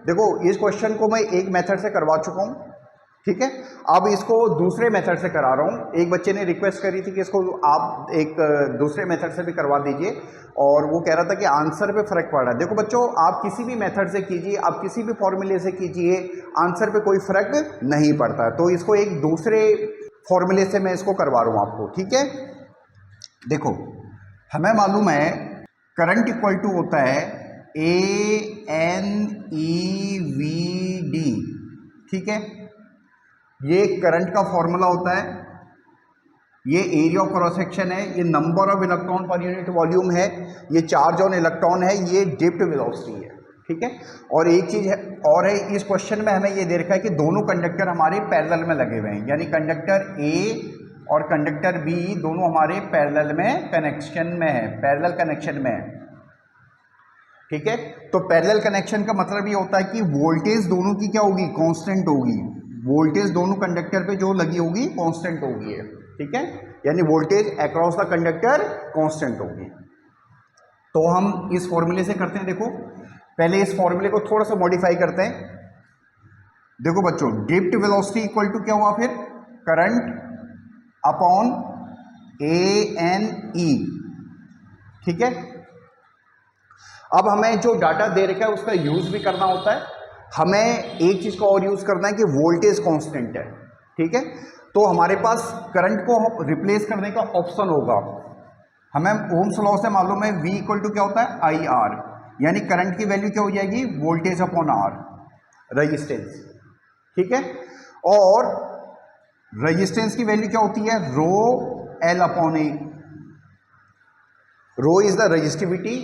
देखो इस क्वेश्चन को मैं एक मेथड से करवा चुका हूँ, ठीक है। अब इसको दूसरे मेथड से करा रहा हूँ। एक बच्चे ने रिक्वेस्ट करी थी कि इसको आप एक दूसरे मेथड से भी करवा दीजिए, और वो कह रहा था कि आंसर पे फर्क पड़ रहा है। देखो बच्चों, आप किसी भी मेथड से कीजिए, आप किसी भी फॉर्मूले से कीजिए, आंसर पे कोई फर्क नहीं पड़ता। तो इसको एक दूसरे फॉर्मूले से मैं इसको करवा रहा हूँ आपको, ठीक है। देखो हमें मालूम है करंट इक्वल टू होता है ANEVD, ठीक है। ये करंट का फॉर्मूला होता है, ये एरिया ऑफ क्रॉस सेक्शन है, ये number of electron per unit volume है, ये चार्ज ऑन इलेक्ट्रॉन है, ये डिप्ट वेलोसिटी है, ठीक है। और एक चीज है और है, इस क्वेश्चन में हमें ये दे रखा है कि दोनों कंडक्टर हमारे पैरेलल में लगे हुए हैं, यानी कंडक्टर ए और कंडक्टर बी दोनों हमारे पैरेलल में कनेक्शन में है, पैरेलल कनेक्शन में है, ठीक है। तो पैरेलल कनेक्शन का मतलब ये होता है कि वोल्टेज दोनों की क्या होगी, कांस्टेंट होगी। वोल्टेज दोनों कंडक्टर पे जो लगी होगी कांस्टेंट होगी है, ठीक है। यानी voltage across the conductor constant होगी। तो हम इस फॉर्मूले से करते हैं। देखो पहले इस फॉर्मूले को थोड़ा सा मॉडिफाई करते हैं। देखो बच्चों, ड्रिफ्ट वेलोसिटी इक्वल टू क्या हुआ फिर, करंट अपॉन ANE, ठीक है। अब हमें जो डाटा दे रखा है उसका यूज भी करना होता है। हमें एक चीज का और यूज करना है कि वोल्टेज कांस्टेंट है, ठीक है। तो हमारे पास करंट को रिप्लेस करने का ऑप्शन होगा। हमें ओम्स लॉ से मालूम है V इक्वल टू क्या होता है IR, यानी करंट की वैल्यू क्या हो जाएगी, वोल्टेज अपॉन R, रेजिस्टेंस, ठीक है। और रेजिस्टेंस की वैल्यू क्या होती है, rho L upon A। Rho is the resistivity,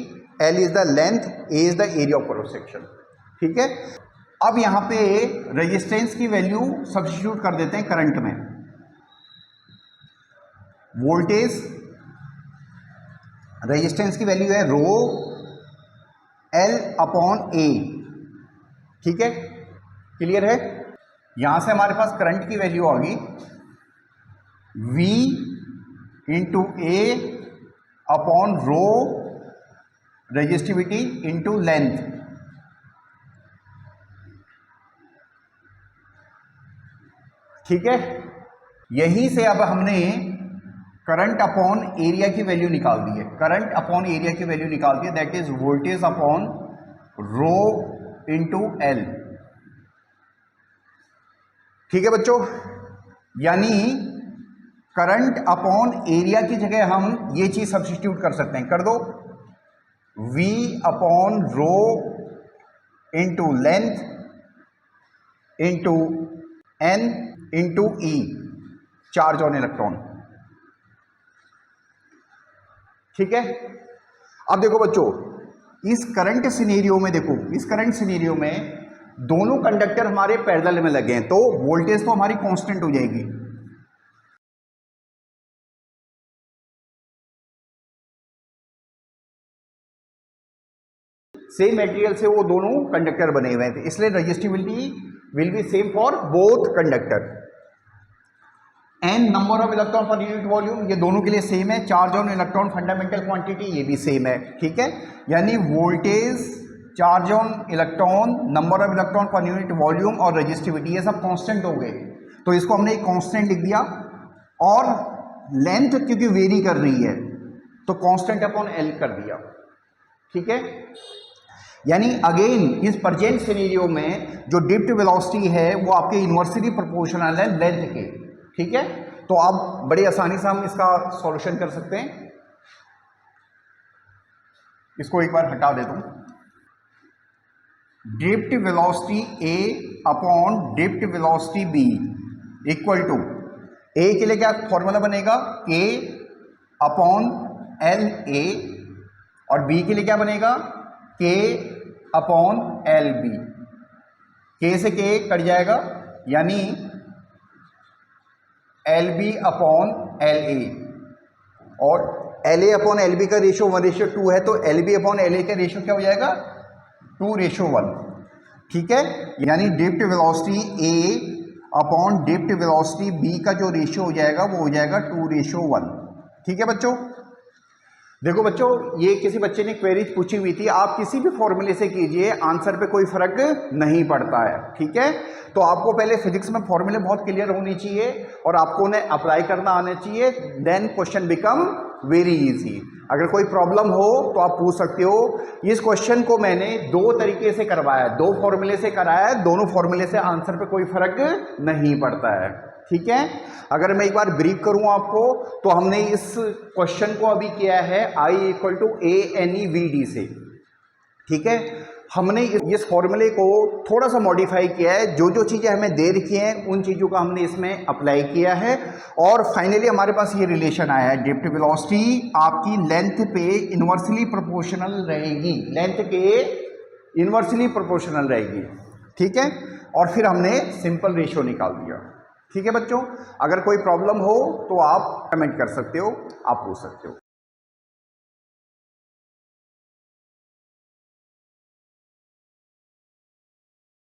L is the length, A is the area of cross section, ठीक है। अब यहां पे रेजिस्टेंस की वैल्यू सब्स्टिट्यूट कर देते हैं करंट में। वोल्टेज रेजिस्टेंस की वैल्यू है रो L अपॉन A, ठीक है, क्लियर है। यहां से हमारे पास करंट की वैल्यू आ गई V into A upon rho resistivity into length, ठीक है। यहीं से अब हमने करंट अपॉन एरिया की वैल्यू निकाल दी है, करंट अपॉन एरिया की वैल्यू निकाल दी है, that is voltage upon rho into L, ठीक है बच्चों। यानी करंट अपॉन एरिया की जगह हम ये चीज सब्स्टिट्यूट कर सकते हैं, कर दो V upon rho into length into N into E, charge on electron, ठीक है। अब देखो बच्चों, इस करंट सिनेरियो में, देखो इस करंट सिनेरियो में दोनों कंडक्टर हमारे पैरेलल में लगे हैं, तो वोल्टेज तो हमारी कांस्टेंट हो जाएगी। सेम मटेरियल से वो दोनों कंडक्टर बने हुए हैं, इसलिए resistivity will be same for both conductor. N number of electron per unit volume, ये दोनों के लिए सेम है। Charge on electron fundamental quantity, ये भी सेम है, ठीक है। यानी voltage, charge on electron, number of electron per unit volume और रेजिस्टिविटी, ये सब कांस्टेंट हो गए। तो इसको हमने एक कांस्टेंट लिख दिया, और लेंथ क्योंकि वेरी कर रही है तो कांस्टेंट अपॉन L कर दिया, ठीक है। यानी अगेन इस प्रेजेंट सिनेरियो में जो ड्रिफ्ट वेलोसिटी है वो आपके इन्वर्सली प्रोपोर्शनल है लेंथ के, ठीक है। तो अब बड़ी आसानी से हम इसका सॉल्यूशन कर सकते हैं। इसको एक बार हटा देता हूं। Drift velocity A upon drift velocity B equal to, A के लिए क्या फॉर्मूला बनेगा, K अपॉन LA, और B के लिए क्या बनेगा, K अपॉन LB। K से K कट जाएगा, यानी LB अपॉन LA, और LA अपॉन LB का रेशियो 1:2 है, तो LB अपॉन LA का रेशियो क्या हो जाएगा, 2:1, ठीक है। यानी drift velocity A upon drift velocity B का जो रेशियो हो जाएगा वो हो जाएगा 2:1, ठीक है बच्चों। देखो बच्चों, ये किसी बच्चे ने क्वेरी पूछी हुई थी, आप किसी भी फॉर्मूले से कीजिए आंसर पे कोई फर्क नहीं पड़ता है, ठीक है। तो आपको पहले फिजिक्स में फॉर्मूले बहुत क्लियर होनी चाहिए और आपको उन्हें अप्लाई करना आना चाहिए, then question become very easy. अगर कोई प्रॉब्लम हो तो आप पूछ सकते हो। इस क्वेश्चन को मैंने दो तरीके से करवाया है, दो फॉर्मूले से कराया है, दोनों फॉर्मूले से आंसर पे कोई फर्क नहीं पड़ता है, ठीक है। अगर मैं एक बार ब्रीफ करूं आपको, तो हमने इस क्वेश्चन को अभी किया है I = ANEVD से, ठीक है। हमने इस फॉर्मूले को थोड़ा सा मॉडिफाई किया है, जो जो चीज़ें हमें दे रखी हैं उन चीज़ों का हमने इसमें अप्लाई किया है और फाइनली हमारे पास ये रिलेशन आया है, ड्रिफ्ट वेलोसिटी आपकी लेंथ पे इन्वर्सली प्रोपोर्शनल रहेगी, लेंथ के इन्वर्सली प्रोपोर्शनल रहेगी, ठीक है। और फिर हमने सिंपल रेशियो निकाल दिया, ठीक है बच्चों। अगर कोई प्रॉब्लम हो तो आप कमेंट कर सकते हो, आप पूछ सकते हो।